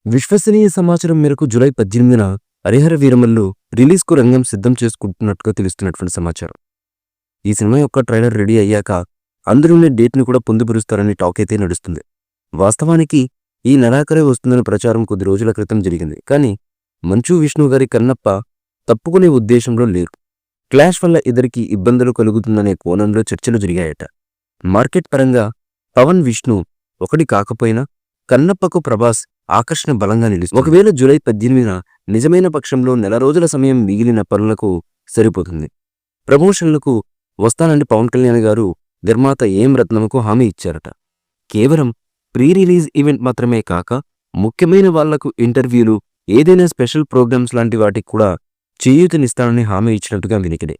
విశ్వసనీయ సమాచారం మేరకు జూలై 18న 'హరిహర వీరమల్లు' రిలీజ్‌కు రంగం సిద్ధం చేసుకుంటున్నట్టుగా తెలుస్తున్నటువంటి సమాచారం. ఈ సినిమా యొక్క ట్రైలర్ రెడీ అయ్యాక అందులోనే డేట్‌ని కూడా పొందుపరుస్తారని టాక్ అయితే నడుస్తుంది. వాస్తవానికి ఈ నెలాఖరే వస్తుందన్న ప్రచారం కొద్ది రోజుల క్రితం జరిగింది. కానీ మంచు విష్ణు గారి కన్నప్ప తప్పుకునే ఉద్దేశంలో లేరు. క్లాష్ వల్ల ఇద్దరికి ఇబ్బందులు కలుగుతుందనే కోణంలో చర్చలు జరిగాయట. మార్కెట్ పరంగా పవన్, విష్ణు ఒకటి కాకపోయినా కన్నప్పకు ప్రభాస్ ఆకర్షణ బలంగా నిలుస్తుంది. ఒకవేళ జూలై 18న నిజమైన పక్షంలో నెల రోజుల సమయం మిగిలిన పనులకు సరిపోతుంది. ప్రమోషన్లకు వస్తానండి పవన్ కళ్యాణ్ గారు నిర్మాత ఏం రత్నంకు హామీ ఇచ్చారట. కేవలం ప్రీ రిలీజ్ ఈవెంట్ మాత్రమే కాక ముఖ్యమైన వాళ్లకు ఇంటర్వ్యూలు, ఏదైనా స్పెషల్ ప్రోగ్రామ్స్ లాంటి వాటికి కూడా చేయూతనిస్తానని హామీ ఇచ్చినట్టుగా వినికిడే.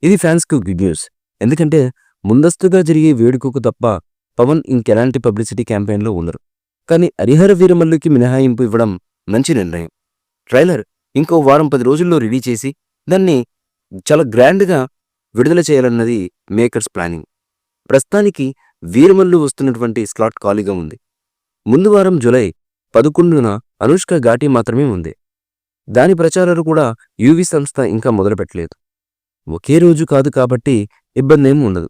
ఇది ఫ్యాన్స్కు గుడ్ న్యూస్. ఎందుకంటే ముందస్తుగా జరిగే వేడుకకు తప్ప పవన్ ఇంకెలాంటి పబ్లిసిటీ క్యాంపెయిన్లో ఉండరు. కానీ 'హరిహర వీరమల్లు'కి మినహాయింపు ఇవ్వడం మంచి నిర్ణయం. ట్రైలర్ ఇంకో వారం 10 రోజుల్లో రెడీ చేసి దాన్ని చాలా గ్రాండ్గా విడుదల చేయాలన్నది మేకర్స్ ప్లానింగ్. ప్రస్తుతానికి వీరమల్లు వస్తున్నటువంటి స్లాట్ ఖాళీగా ఉంది. ముందు వారం జూలై 11న అనుష్క ఘాటి మాత్రమే ఉంది. దాని ప్రచారాలు కూడా యూవీ సంస్థ ఇంకా మొదలుపెట్టలేదు. ఒకే రోజు కాదు కాబట్టి ఇబ్బందేం ఉండదు.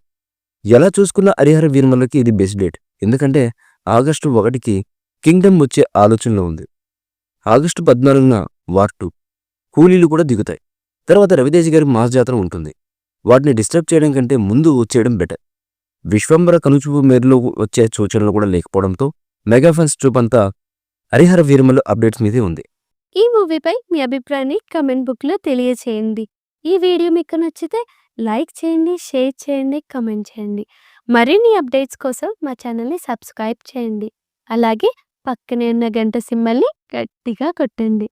ఎలా చూసుకున్న 'హరిహర వీరమల్లు'కి ఇది బెస్ట్ డేట్. ఎందుకంటే ఆగస్టు 1కి కింగ్డమ్ వచ్చే ఆలోచనలో ఉంది. ఆగస్టు 14న వార్ 2, కూలీలు కూడా దిగుతాయి. తర్వాత రవితేజ గారి మాస్ జాతర ఉంటుంది. వాటిని డిస్టర్బ్ చేయడం కంటే ముందు వచ్చేయడం బెటర్. విశ్వంబర కనుచూపు మేరలో వచ్చే సూచనలు కూడా లేకపోవడంతో మెగా ఫ్యాన్స్ ట్రూప్ అంతా 'హరిహర వీరమల్లు' అప్డేట్స్ మీదే ఉంది. ఈ మూవీపై మీ అభిప్రాయాన్ని కమెంట్ బుక్లో తెలియచేయండి. ఈ వీడియో మీకు నచ్చితే లైక్ చేయండి, షేర్ చేయండి, కమెంట్ చేయండి. మరిన్ని అప్డేట్స్ కోసం మా ఛానల్ని సబ్స్క్రైబ్ చేయండి. అలాగే పక్కనే ఉన్న గంట సింబల్ని గట్టిగా కొట్టండి.